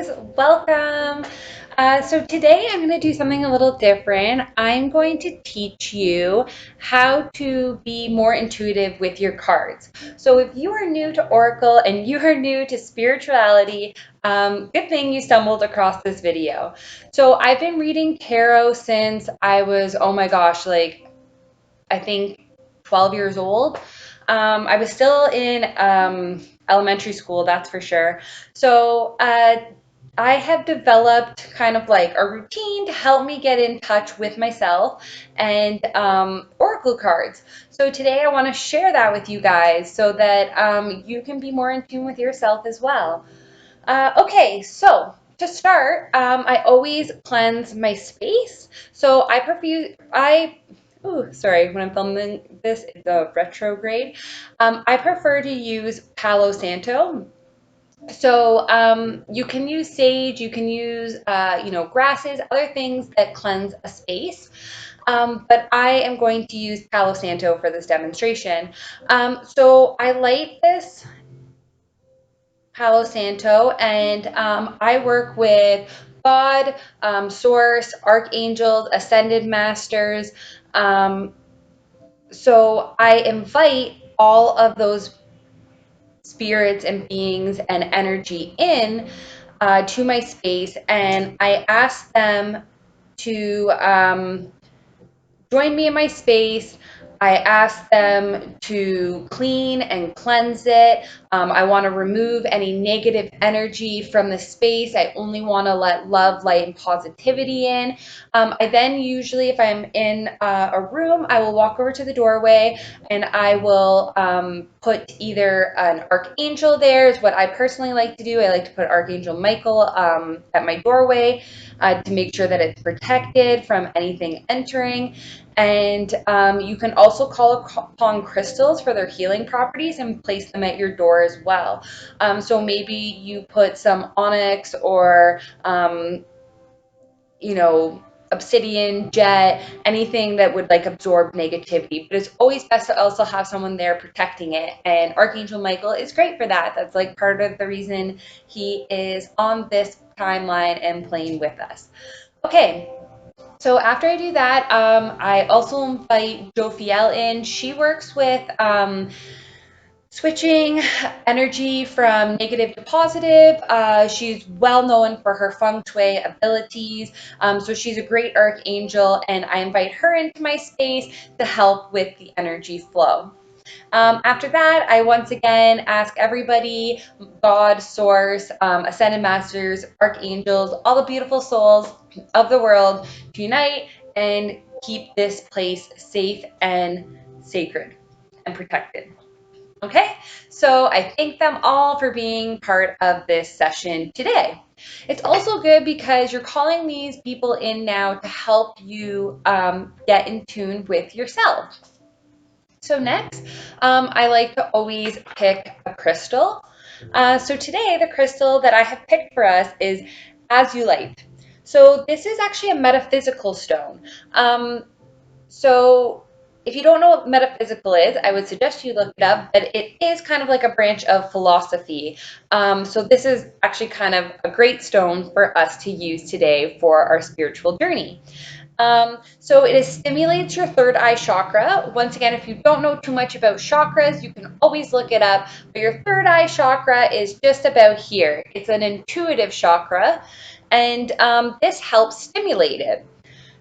guys, welcome. So today I'm going to do something a little different. I'm going to teach you how to be more intuitive with your cards. So if you are new to Oracle and you are new to spirituality, good thing you stumbled across this video. So I've been reading tarot since I was, oh my gosh, like I think 12 years old. I was still in elementary school, that's for sure. So I have developed kind of like a routine to help me get in touch with myself and Oracle cards. So today I want to share that with you guys so that you can be more in tune with yourself as well. Okay, so to start, I always cleanse my space. So sorry, when I'm filming this, it's a retrograde. I prefer to use Palo Santo. So you can use sage, you can use, grasses, other things that cleanse a space. But I am going to use Palo Santo for this demonstration. So I light this Palo Santo, and I work with God, Source, Archangels, Ascended Masters. Um, so I invite all of those spirits and beings and energy in to my space, and I ask them to join me in my space. I ask them to clean and cleanse it. I want to remove any negative energy from the space. I only want to let love, light, and positivity in. I then usually, if I'm in a room, I will walk over to the doorway and I will put either an archangel there, is what I personally like to do. I like to put Archangel Michael at my doorway to make sure that it's protected from anything entering. And you can also call upon crystals for their healing properties and place them at your door as well. So maybe you put some onyx or, obsidian, jet, anything that would like absorb negativity. But it's always best to also have someone there protecting it. And Archangel Michael is great for that. That's like part of the reason he is on this timeline and playing with us. Okay. So after I do that, I also invite Jophiel in. She works with switching energy from negative to positive. She's well known for her feng shui abilities. So she's a great archangel, and I invite her into my space to help with the energy flow. After that, I once again ask everybody, God, Source, Ascended Masters, Archangels, all the beautiful souls of the world to unite and keep this place safe and sacred and protected. Okay, so I thank them all for being part of this session today. It's also good because you're calling these people in now to help you get in tune with yourself. So next, I like to always pick a crystal. So today, the crystal that I have picked for us is azulite. So this is actually a metaphysical stone. So if you don't know what metaphysical is, I would suggest you look it up, but it is kind of like a branch of philosophy. So this is actually kind of a great stone for us to use today for our spiritual journey. So it stimulates your third eye chakra. Once again, if you don't know too much about chakras, you can always look it up. But your third eye chakra is just about here. It's an intuitive chakra, and this helps stimulate it.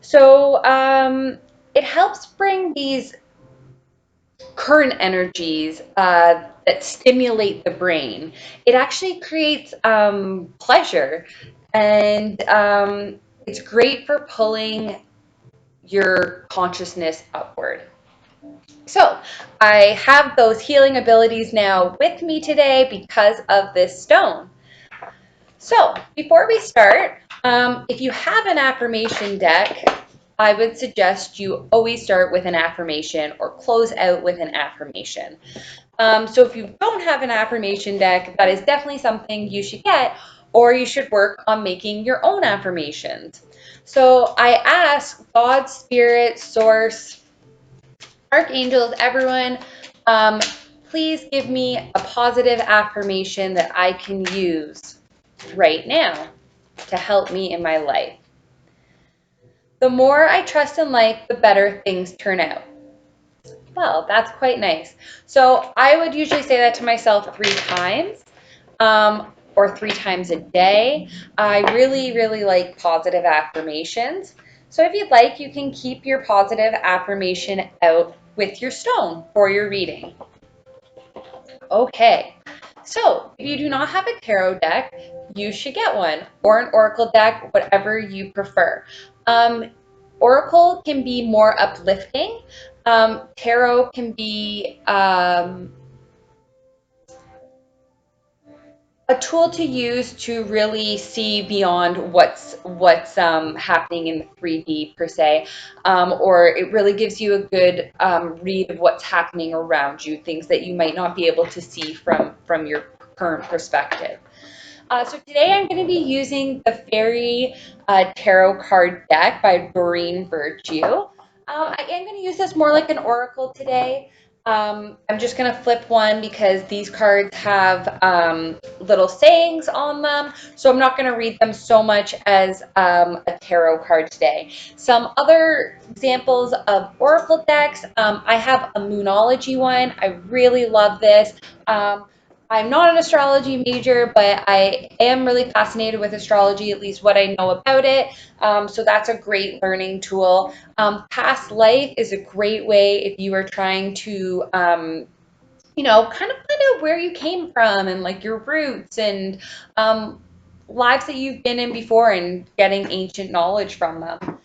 So it helps bring these current energies that stimulate the brain. It actually creates pleasure, and it's great for pulling your consciousness upward. So I have those healing abilities now with me today because of this stone. So before we start, if you have an affirmation deck, I would suggest you always start with an affirmation or close out with an affirmation. So if you don't have an affirmation deck, that is definitely something you should get, or you should work on making your own affirmations. So I ask God, Spirit, Source, Archangels, everyone, please give me a positive affirmation that I can use right now. to help me in my life. The more I trust in life, the better things turn out. Well, that's quite nice. So I would usually say that to myself 3 times, or 3 times a day. I really, really like positive affirmations. So if you'd like, you can keep your positive affirmation out with your stone for your reading. Okay, so if you do not have a tarot deck, you should get one, or an oracle deck, whatever you prefer. Oracle can be more uplifting. Tarot can be a tool to use to really see beyond what's happening in the 3D per se, or it really gives you a good read of what's happening around you, things that you might not be able to see from your current perspective. So today I'm going to be using the Fairy Tarot card deck by Doreen Virtue. I am going to use this more like an oracle today. I'm just going to flip one because these cards have little sayings on them, so I'm not going to read them so much as a tarot card today. Some other examples of oracle decks, I have a Moonology one. I really love this. I'm not an astrology major, but I am really fascinated with astrology, at least what I know about it. So that's a great learning tool. Past life is a great way if you are trying to, kind of find out where you came from and like your roots and lives that you've been in before and getting ancient knowledge from them.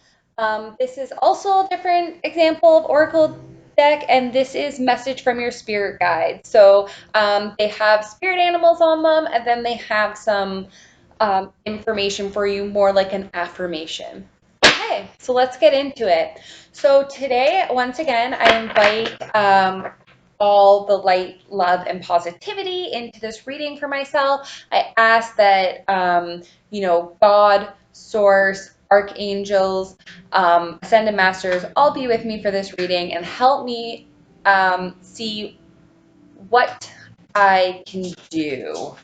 This is also a different example of oracle deck, and this is message from your spirit guide. So they have spirit animals on them, and then they have some information for you, more like an affirmation. Okay, so let's get into it. So today, once again, I invite all the light, love, and positivity into this reading for myself. I ask that, God, Source, archangels, ascended masters, all be with me for this reading and help me see what I can do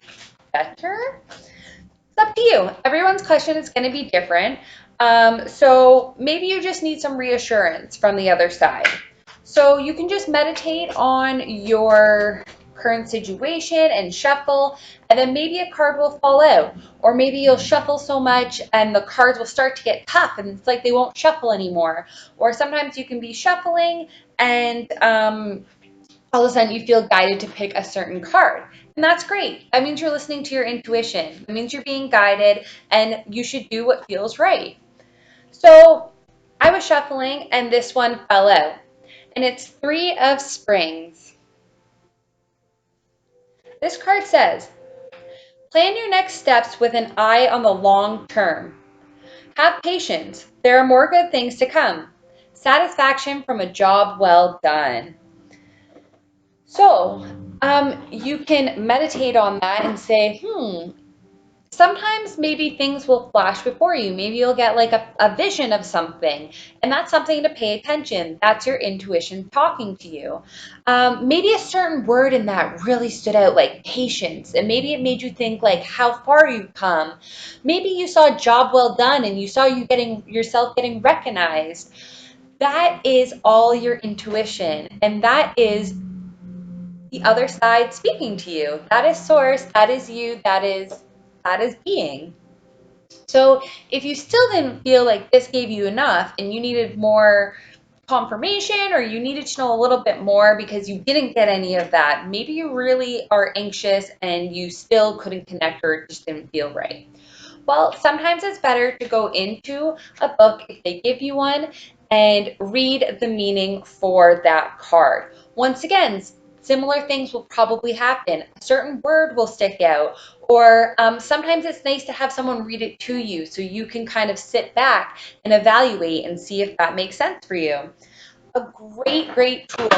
better. It's up to you. Everyone's question is going to be different. So maybe you just need some reassurance from the other side. So you can just meditate on your current situation and shuffle, and then maybe a card will fall out, or maybe you'll shuffle so much and the cards will start to get tough and it's like they won't shuffle anymore. Or sometimes you can be shuffling and all of a sudden you feel guided to pick a certain card. And that's great. That means you're listening to your intuition. It means you're being guided and you should do what feels right. So I was shuffling and this one fell out. And it's 3 of Springs. This card says, plan your next steps with an eye on the long term. Have patience. There are more good things to come. Satisfaction from a job well done. So you can meditate on that and say, sometimes maybe things will flash before you. Maybe you'll get like a vision of something, and that's something to pay attention. That's your intuition talking to you. Maybe a certain word in that really stood out, like patience, and maybe it made you think like how far you've come. Maybe you saw a job well done and you saw yourself getting recognized. That is all your intuition, and that is the other side speaking to you. That is source, that is you, that is being. So if you still didn't feel like this gave you enough and you needed more confirmation, or you needed to know a little bit more because you didn't get any of that, maybe you really are anxious and you still couldn't connect or it just didn't feel right. Well, sometimes it's better to go into a book if they give you one and read the meaning for that card. Once again, similar things will probably happen. A certain word will stick out, or sometimes it's nice to have someone read it to you so you can kind of sit back and evaluate and see if that makes sense for you. A great, great tool.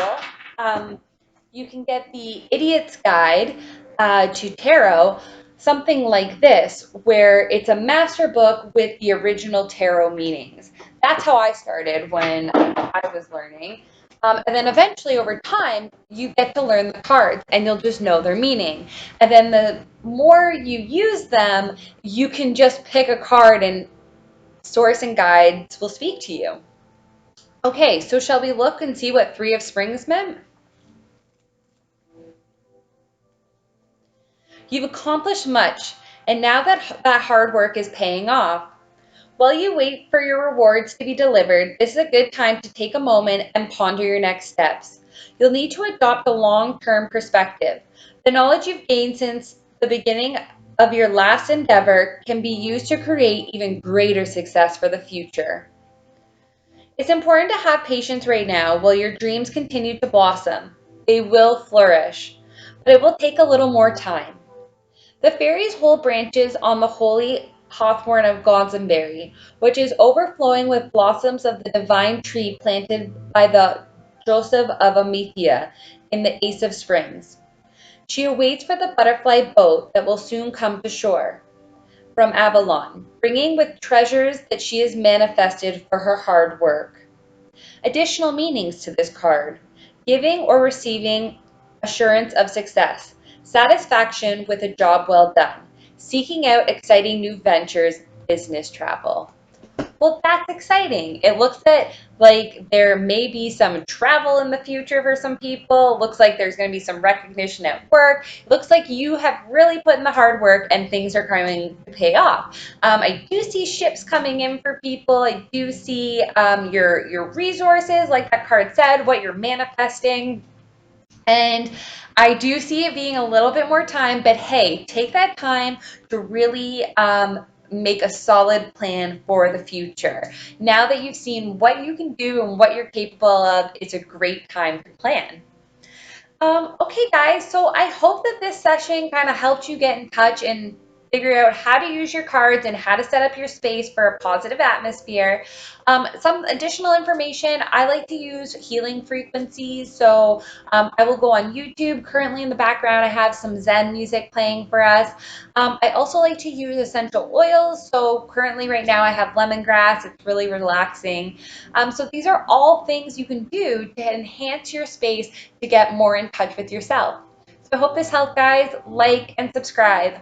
You can get the Idiot's Guide to Tarot, something like this, where it's a master book with the original tarot meanings. That's how I started when I was learning. And then eventually over time, you get to learn the cards and you'll just know their meaning. And then the more you use them, you can just pick a card and source and guides will speak to you. Okay, so shall we look and see what Three of Springs meant? You've accomplished much, and now that hard work is paying off. While you wait for your rewards to be delivered, this is a good time to take a moment and ponder your next steps. You'll need to adopt a long-term perspective. The knowledge you've gained since the beginning of your last endeavor can be used to create even greater success for the future. It's important to have patience right now while your dreams continue to blossom. They will flourish, but it will take a little more time. The fairies hold branches on the holy hawthorn of Gossenbury, which is overflowing with blossoms of the divine tree planted by the Joseph of Amethea in the Ace of Springs. She awaits for the butterfly boat that will soon come to shore from Avalon, bringing with treasures that she has manifested for her hard work. Additional meanings to this card: giving or receiving assurance of success, satisfaction with a job well done, seeking out exciting new ventures, business travel. Well, that's exciting. It looks like there may be some travel in the future for some people. It looks like there's going to be some recognition at work. It looks like you have really put in the hard work and things are going to pay off. I do see ships coming in for people. I do see your resources, like that card said, what you're manifesting. And I do see it being a little bit more time, but hey, take that time to really make a solid plan for the future. Now that you've seen what you can do and what you're capable of, it's a great time to plan. Okay, guys, so I hope that this session kind of helped you get in touch and figure out how to use your cards and how to set up your space for a positive atmosphere. Some additional information, I like to use healing frequencies, so I will go on YouTube. Currently in the background, I have some Zen music playing for us. I also like to use essential oils, so currently right now I have lemongrass. It's really relaxing. So these are all things you can do to enhance your space to get more in touch with yourself. So I hope this helped, guys. Like and subscribe.